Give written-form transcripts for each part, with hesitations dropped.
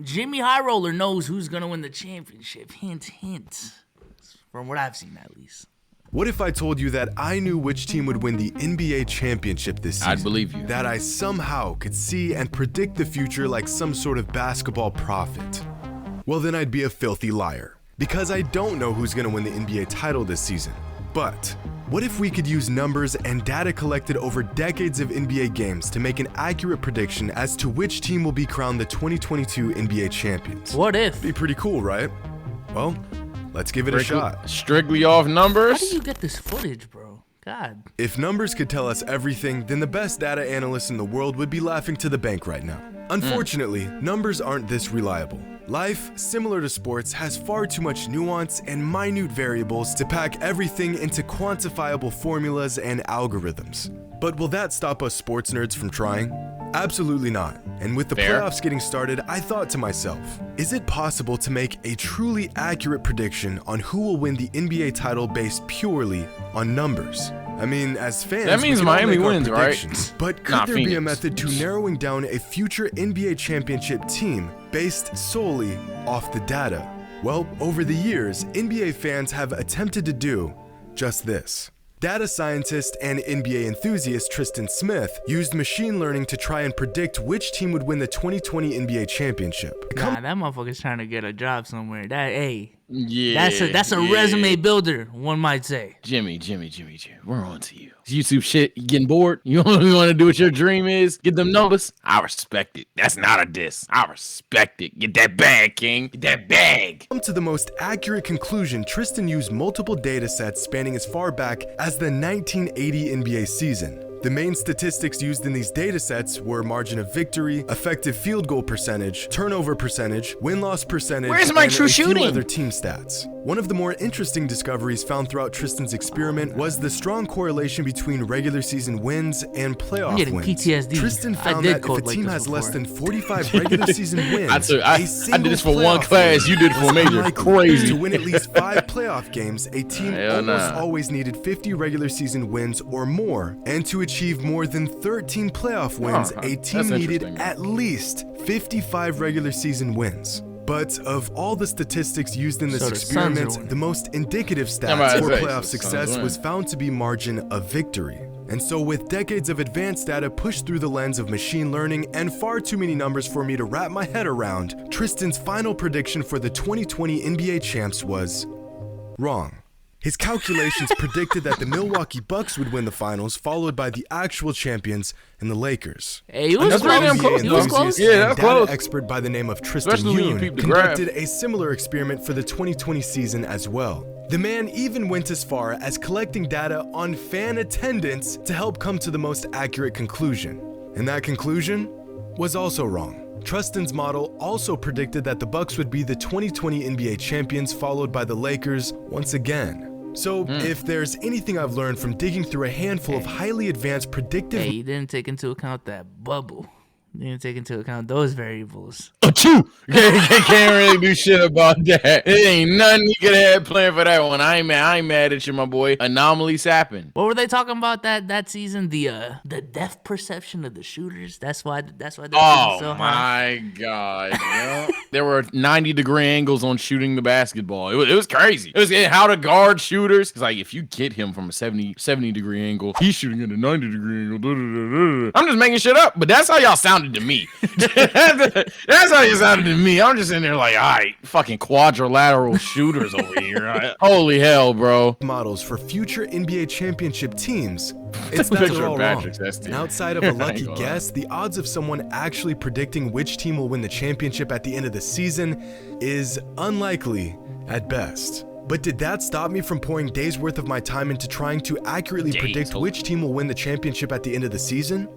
Jimmy High Roller knows who's going to win the championship. Hint, hint. From what I've seen, at least. What if I told you that I knew which team would win the NBA championship this season? I'd believe you. That I somehow could see and predict the future like some sort of basketball prophet. Well, then I'd be a filthy liar. Because I don't know who's going to win the NBA title this season. But what if we could use numbers and data collected over decades of NBA games to make an accurate prediction as to which team will be crowned the 2022 NBA champions? What if? Be pretty cool, right? Well, let's give it a shot. Strictly off numbers? How do you get this footage, bro? God. If numbers could tell us everything, then the best data analysts in the world would be laughing to the bank right now. Unfortunately, numbers aren't this reliable. Life, similar to sports, has far too much nuance and minute variables to pack everything into quantifiable formulas and algorithms. But will that stop us sports nerds from trying? Absolutely not. And with the playoffs getting started, I thought to myself, is it possible to make a truly accurate prediction on who will win the NBA title based purely on numbers? I mean, as fans, that means Miami wins, right? But could there be a method to narrowing down a future NBA championship team based solely off the data? Well, over the years, NBA fans have attempted to do just this. Data scientist and NBA enthusiast Tristan Smith used machine learning to try and predict which team would win the 2020 NBA championship. Nah, that motherfucker's trying to get a job somewhere. That's a resume builder, one might say. Jimmy, we're on to you. YouTube shit, you getting bored? You only want to do what your dream is? Get them numbers? I respect it. That's not a diss. I respect it. Get that bag, King. Get that bag. Come to the most accurate conclusion, Tristan used multiple data sets spanning as far back as the 1980 NBA season. The main statistics used in these datasets were margin of victory, effective field goal percentage, turnover percentage, win-loss percentage, Where's my and true a few shooting? other team stats. One of the more interesting discoveries found throughout Tristan's experiment was the strong correlation between regular season wins and playoff I'm getting wins. PTSD. Tristan found that if a team has less than 45 regular season wins, I did this for one class, you did it for a major. Crazy. To win at least 5 playoff games, a team almost always needed 50 regular season wins or more, and to achieve more than 13 playoff wins, a team needed at least 55 regular season wins. But of all the statistics used in this experiment, the most indicative stats for playoff success was found to be margin of victory. And so with decades of advanced data pushed through the lens of machine learning and far too many numbers for me to wrap my head around, Tristan's final prediction for the 2020 NBA champs was wrong. His calculations predicted that the Milwaukee Bucks would win the finals, followed by the actual champions and the Lakers. Hey, you was close. Yeah, that's close. Data expert by the name of Tristan Yoon conducted a similar experiment for the 2020 season as well. The man even went as far as collecting data on fan attendance to help come to the most accurate conclusion. And that conclusion was also wrong. Tristan's model also predicted that the Bucks would be the 2020 NBA champions, followed by the Lakers once again. So, if there's anything I've learned from digging through a handful of highly advanced predictive... Hey, you didn't take into account that bubble. You didn't take into account those variables. Can't really do shit about that. It ain't nothing you could have planned for that one. I ain't mad at you, my boy. Anomalies happen. What were they talking about that season? The depth perception of the shooters. That's why. Oh so my god! Yeah. There were 90-degree angles on shooting the basketball. It was crazy. It was how to guard shooters. It's like if you get him from a 70-degree angle, he's shooting at a 90-degree angle. I'm just making shit up, but that's how y'all sounded to me. That's how you sounded to me. I'm just in there like, all right, fucking quadrilateral shooters over here. Holy hell, bro. Models for future NBA championship teams. It's not at all wrong. And outside of a lucky guess, the odds of someone actually predicting which team will win the championship at the end of the season is unlikely at best. But did that stop me from pouring days worth of my time into trying to accurately predict which team will win the championship at the end of the season?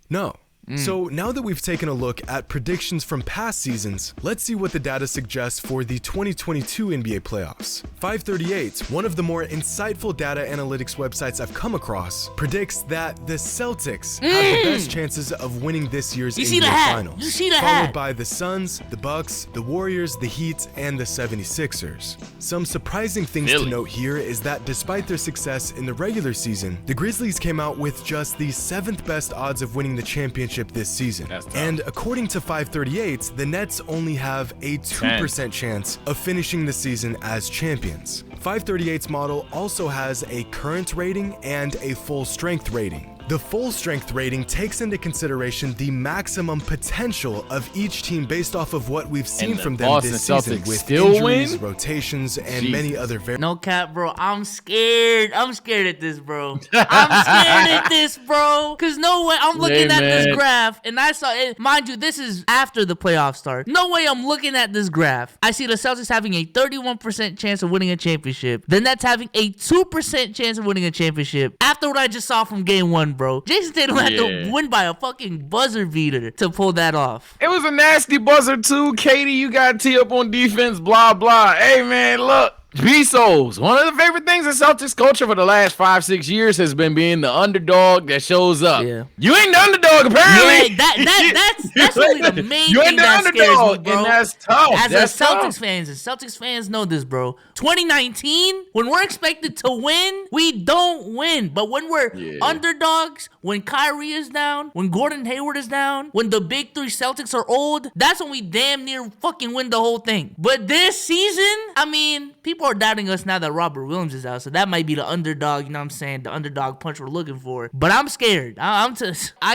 No. So now that we've taken a look at predictions from past seasons, let's see what the data suggests for the 2022 NBA playoffs. 538, one of the more insightful data analytics websites I've come across, predicts that the Celtics have the best chances of winning this year's NBA Finals, followed by the Suns, the Bucks, the Warriors, the Heat, and the 76ers. Some surprising things to note here is that despite their success in the regular season, the Grizzlies came out with just the 7th best odds of winning the championship championship this season. And according to 538, the Nets only have a 2% chance of finishing the season as champions. 538's model also has a current rating and a full strength rating. The full strength rating takes into consideration the maximum potential of each team based off of what we've seen from them this season with injuries, rotations, and many other variables. No cap, bro. I'm scared. I'm scared at this, bro. I'm scared at this, bro. Because no way I'm looking at this graph, and I saw it. Mind you, this is after the playoffs start. No way I'm looking at this graph. I see the Celtics having a 31% chance of winning a championship. The Nets having a 2% chance of winning a championship. After what I just saw from game 1, bro. Jason Tatum had to win by a fucking buzzer beater to pull that off. It was a nasty buzzer too. Katie, you got to tee up on defense, blah, blah. Hey, man, look. B-Souls, one of the favorite things in Celtics culture for the last 5-6 years has been being the underdog that shows up. Yeah. You ain't the underdog, apparently. Yeah, that's really the main thing that scares me, bro. And that's tough. As a Celtics fans know this, bro. 2019, when we're expected to win, we don't win. But when we're underdogs, when Kyrie is down, when Gordon Hayward is down, when the big three Celtics are old, that's when we damn near fucking win the whole thing. But this season, I mean, people are doubting us now that Robert Williams is out, so that might be the underdog, you know what I'm saying, the underdog punch we're looking for. But I'm scared. I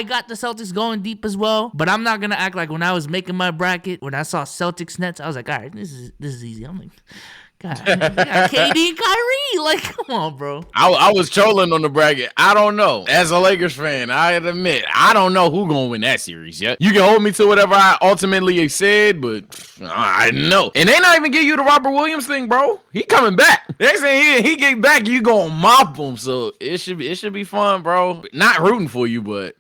got the Celtics going deep as well, but I'm not gonna act like when I was making my bracket, when I saw Celtics Nets, I was like, all right, this is easy. I'm like, God, we got KD and Kyrie. Like, come on, bro. I was trolling on the bracket. I don't know. As a Lakers fan, I admit, I don't know who's going to win that series yet. You can hold me to whatever I ultimately said, but I know. And they not even give you the Robert Williams thing, bro. He coming back. They say he get back, you going to mop him. So it should be fun, bro. Not rooting for you, but...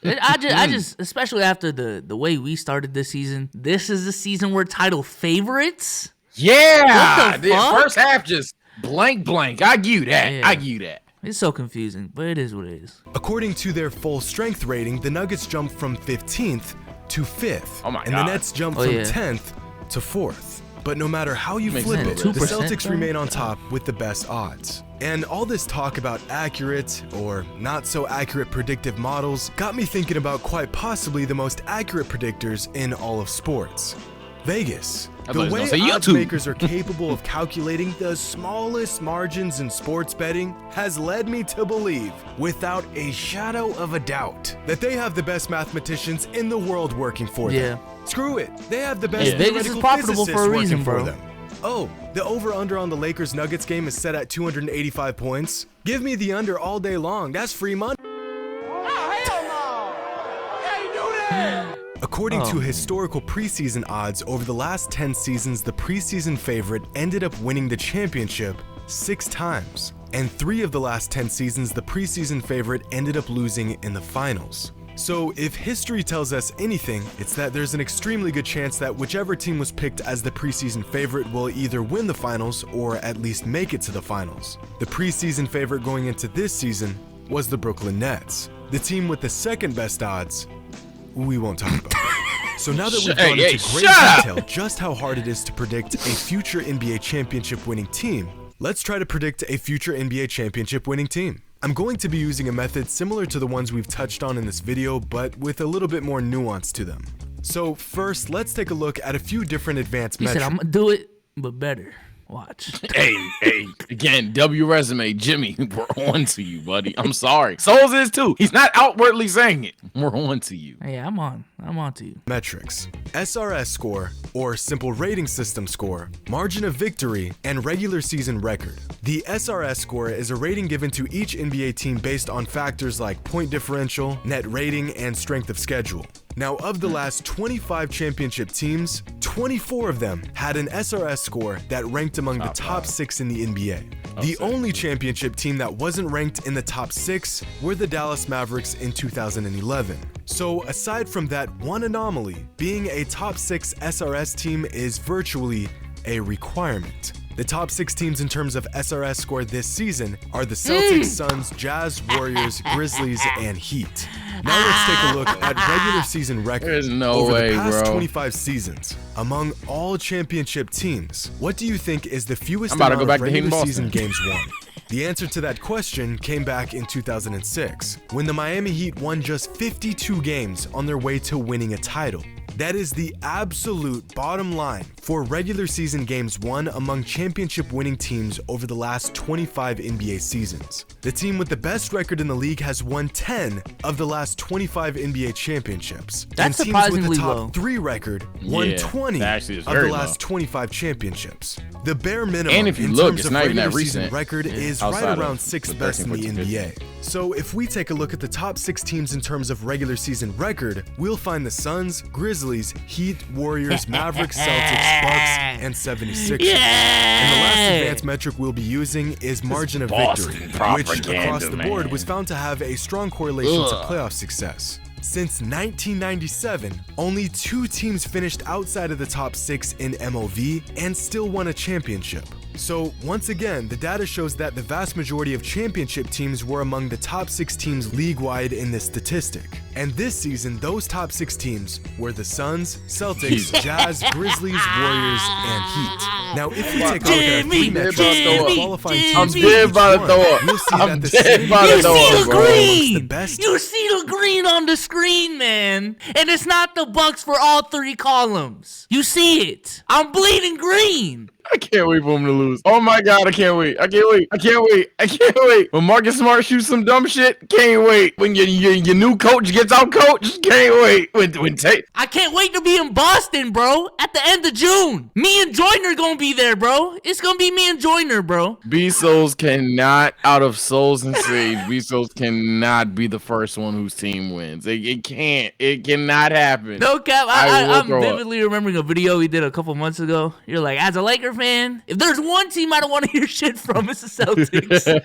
I just, especially after the way we started this season, this is the season we're title favorites. Yeah, the first half just blank. I give you that. Yeah. I give you that. It's so confusing, but it is what it is. According to their full strength rating, the Nuggets jumped from 15th to 5th. Oh my God. And the Nets jumped from 10th to 4th. But no matter how you flip it, the Celtics remain on top with the best odds. And all this talk about accurate or not so accurate predictive models got me thinking about quite possibly the most accurate predictors in all of sports. Vegas. The way odds makers are capable of calculating the smallest margins in sports betting has led me to believe, without a shadow of a doubt, that they have the best mathematicians in the world working for them. Screw it. They have the best Vegas is profitable for a reason, bro. Them. Oh, the over-under on the Lakers-Nuggets game is set at 285 points. Give me the under all day long. That's free money. According to historical preseason odds, over the last 10 seasons, the preseason favorite ended up winning the championship 6 times. And 3 of the last 10 seasons, the preseason favorite ended up losing in the finals. So if history tells us anything, it's that there's an extremely good chance that whichever team was picked as the preseason favorite will either win the finals or at least make it to the finals. The preseason favorite going into this season was the Brooklyn Nets. The team with the second best odds, we won't talk about it. So now that we've gone into great detail just how hard it is to predict a future NBA championship winning team, let's try to predict a future NBA championship winning team. I'm going to be using a method similar to the ones we've touched on in this video, but with a little bit more nuance to them. So first, let's take a look at a few different advanced metrics. He said, I'm gonna do it, but better. Watch. Hey, again, W resume, Jimmy, we're on to you, buddy. I'm sorry. Souls is too. He's not outwardly saying it. We're on to you. Hey, I'm on to you. Metrics. SRS score, or simple rating system score, margin of victory, and regular season record. The SRS score is a rating given to each NBA team based on factors like point differential, net rating, and strength of schedule. Now, of the last 25 championship teams, 24 of them had an SRS score that ranked among the top 6 in the NBA. The only championship team that wasn't ranked in the top 6 were the Dallas Mavericks in 2011. So aside from that one anomaly, being a top 6 SRS team is virtually a requirement. The top 6 teams in terms of SRS score this season are the Celtics, Suns, Jazz, Warriors, Grizzlies, and Heat. Now let's take a look at regular season records over the past 25 seasons. Among all championship teams, what do you think is the fewest amount of regular season games won? The answer to that question came back in 2006, when the Miami Heat won just 52 games on their way to winning a title. That is the absolute bottom line for regular season games won among championship winning teams over the last 25 NBA seasons. The team with the best record in the league has won 10 of the last 25 NBA championships. That's and teams with surprisingly the top low. 3 record won 20 of the last 25 championships. The bare minimum and if you in look, terms it's of not even regular that season recent. record is right around 6th best in the NBA. So if we take a look at the top 6 teams in terms of regular season record, we'll find the Suns, Grizzlies, Heat, Warriors, Mavericks, Celtics, Bucks, and 76ers. And the last advanced metric we'll be using is margin of victory, which across the board was found to have a strong correlation to playoff success. Since 1997, only 2 teams finished outside of the top 6 in MOV and still won a championship. So once again, the data shows that the vast majority of championship teams were among the top 6 teams league-wide in this statistic. And this season, those top 6 teams were the Suns, Celtics, Jazz, Grizzlies, Warriors, and Heat. Now, if you take a look at our 3 metrics qualifying teams, I'm dead about to throw up. you'll see I'm that the dead same about to throw You see up, the bro. green. the best. You see the green on the screen, man. And it's not the Bucks for all 3 columns. You see it. I'm bleeding green. I can't wait for him to lose. Oh my God, I can't wait. I can't wait. I can't wait. I can't wait. When Marcus Smart shoots some dumb shit, can't wait. When your new coach gets out coached, can't wait. When Tate. I can't wait to be in Boston, bro, at the end of June. Me and Joyner gonna be there, bro. It's gonna be me and Joyner, bro. B-Souls cannot, out of Souls and Sage, B-Souls cannot be the first one whose team wins. It can't. It cannot happen. No cap. I will I'm throw up. vividly remembering a video we did a couple months ago. You're like, as a Laker fan, if there's one team I don't want to hear shit from, it's the Celtics. And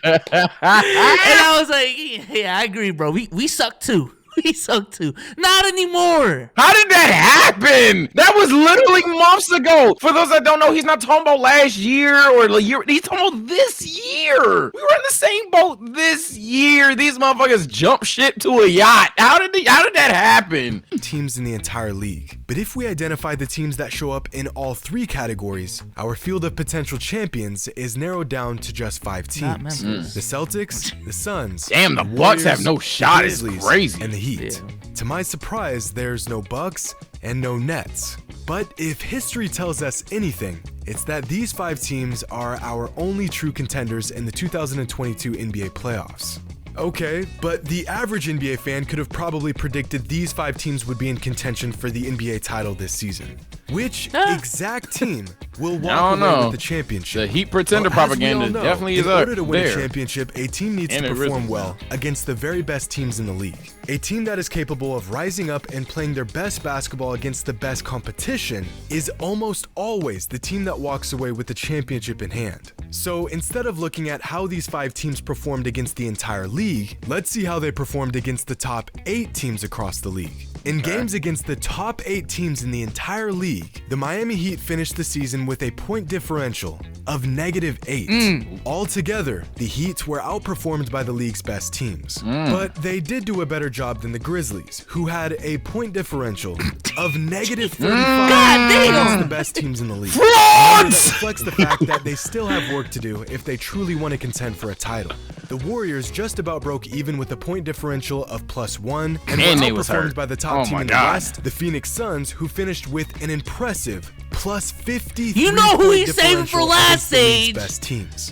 I was like, yeah, I agree, bro. We suck too. We suck too. Not anymore. How did that happen? That was literally months ago. For those that don't know, he's not talking about last year or the year. He's talking about this year. We were in the same boat this year. These motherfuckers jump ship to a yacht. How did that happen? Teams in the entire league. But if we identify the teams that show up in all 3 categories, our field of potential champions is narrowed down to just 5 teams. The Celtics, the Suns, Damn, the the Bucks Warriors, have no shot. the It's Grizzlies, crazy. and the Heat. To my surprise, there's no Bucks and no Nets. But if history tells us anything, it's that these 5 teams are our only true contenders in the 2022 NBA playoffs. Okay, but the average NBA fan could have probably predicted these 5 teams would be in contention for the NBA title this season. Which exact team will walk away with the championship? The Heat pretender Well, as we propaganda all know, definitely is in up order to win there. a championship, a team needs And to it perform risen well against the very best teams in the league. A team that is capable of rising up and playing their best basketball against the best competition is almost always the team that walks away with the championship in hand. So instead of looking at how these 5 teams performed against the entire league, let's see how they performed against the top 8 teams across the league. In games against the top 8 teams in the entire league, the Miami Heat finished the season with a point differential of -8. Altogether, the Heat were outperformed by the league's best teams. But they did do a better job than the Grizzlies, who had a point differential of -35 against the best teams in the league. That reflects the fact that they still have work to do if they truly want to contend for a title. The Warriors just about broke even with a point differential of +1 and were outperformed by the top team in the West, the Phoenix Suns, who finished with an impressive +53. You know who he's saving for last, Sage. Best teams.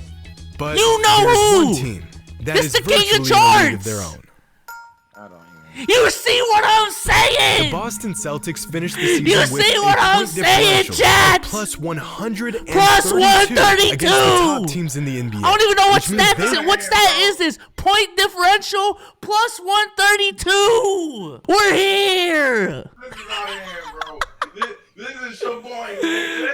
But You know there's who. one team that It's is the king of virtually in a league charts. of their own. You see what I'm saying? The Boston Celtics finished the season You with see a what I'm point saying, differential Chad? of +132 +132 against the top teams in the NBA. I don't even know what which means stat this they- is. What stat is this? Point differential +132. We're here. This is your boy.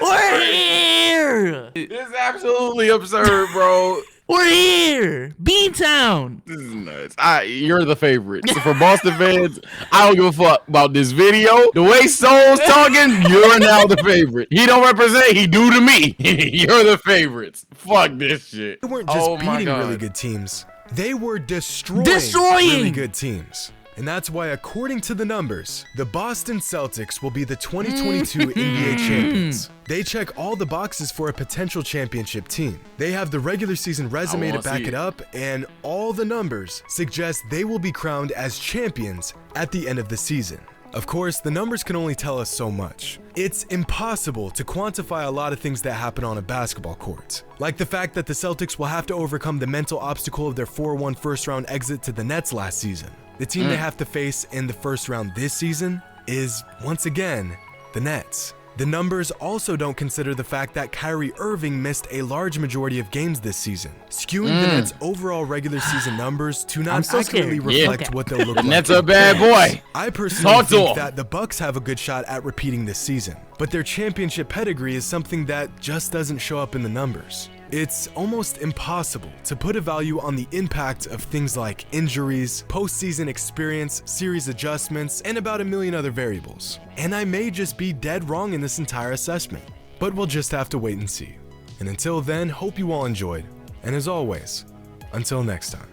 We're here. This is absolutely absurd, bro. We're here. Beantown. This is nuts. You're the favorite. So for Boston fans, I don't give a fuck about this video. The way Soul's talking, you're now the favorite. He don't represent, he do to me. You're the favorites. Fuck this shit. They weren't just beating really good teams. They were destroying Destroying. really good teams. And that's why, according to the numbers, the Boston Celtics will be the 2022 NBA champions. They check all the boxes for a potential championship team. They have the regular season resume to back it up, and all the numbers suggest they will be crowned as champions at the end of the season. Of course, the numbers can only tell us so much. It's impossible to quantify a lot of things that happen on a basketball court. Like the fact that the Celtics will have to overcome the mental obstacle of their 4-1 first-round exit to the Nets last season. The team they have to face in the first round this season is, once again, the Nets. The numbers also don't consider the fact that Kyrie Irving missed a large majority of games this season, skewing the Nets' overall regular season numbers to not accurately reflect what they'll look like. The Nets are a bad boy. I personally think that the Bucks have a good shot at repeating this season, but their championship pedigree is something that just doesn't show up in the numbers. It's almost impossible to put a value on the impact of things like injuries, postseason experience, series adjustments, and about a million other variables. And I may just be dead wrong in this entire assessment, but we'll just have to wait and see. And until then, hope you all enjoyed. And as always, until next time.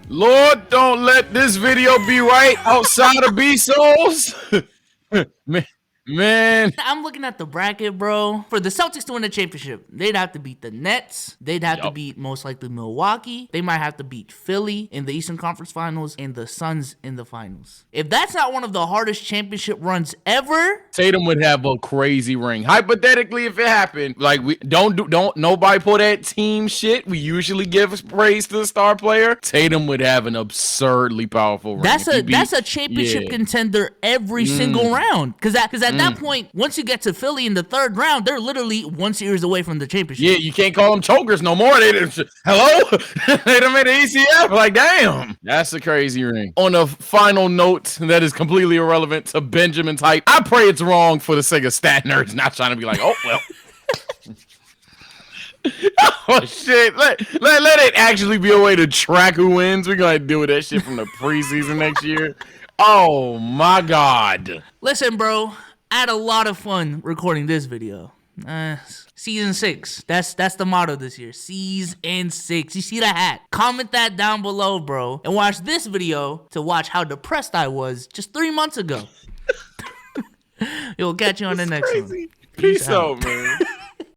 Lord, don't let this video be right outside of B-Souls. Man, I'm looking at the bracket, bro. For the Celtics to win the championship, they'd have to beat the Nets. They'd have to beat most likely Milwaukee. They might have to beat Philly in the Eastern Conference Finals and the Suns in the finals. If that's not one of the hardest championship runs ever, Tatum would have a crazy ring. Hypothetically, if it happened, like we don't nobody pull that team shit. We usually give praise to the star player. Tatum would have an absurdly powerful ring. That's a championship contender every single round. Because at that point, once you get to Philly in the third round, they're literally one series away from the championship. Yeah, you can't call them chokers no more. Hello? They done made an ECF. Like, damn. That's a crazy ring. On a final note that is completely irrelevant to Benjamin's hype, I pray it's wrong for the sake of stat nerds, not trying to be like, oh, well. Oh, shit. Let it actually be a way to track who wins. We're going to deal with that shit from the preseason next year. Oh, my God. Listen, bro. I had a lot of fun recording this video. Season 6. That's the motto this year. Season 6. You see the hat? Comment that down below, bro. And watch this video to watch how depressed I was just 3 months ago. We'll catch you on the next one. Peace out, man.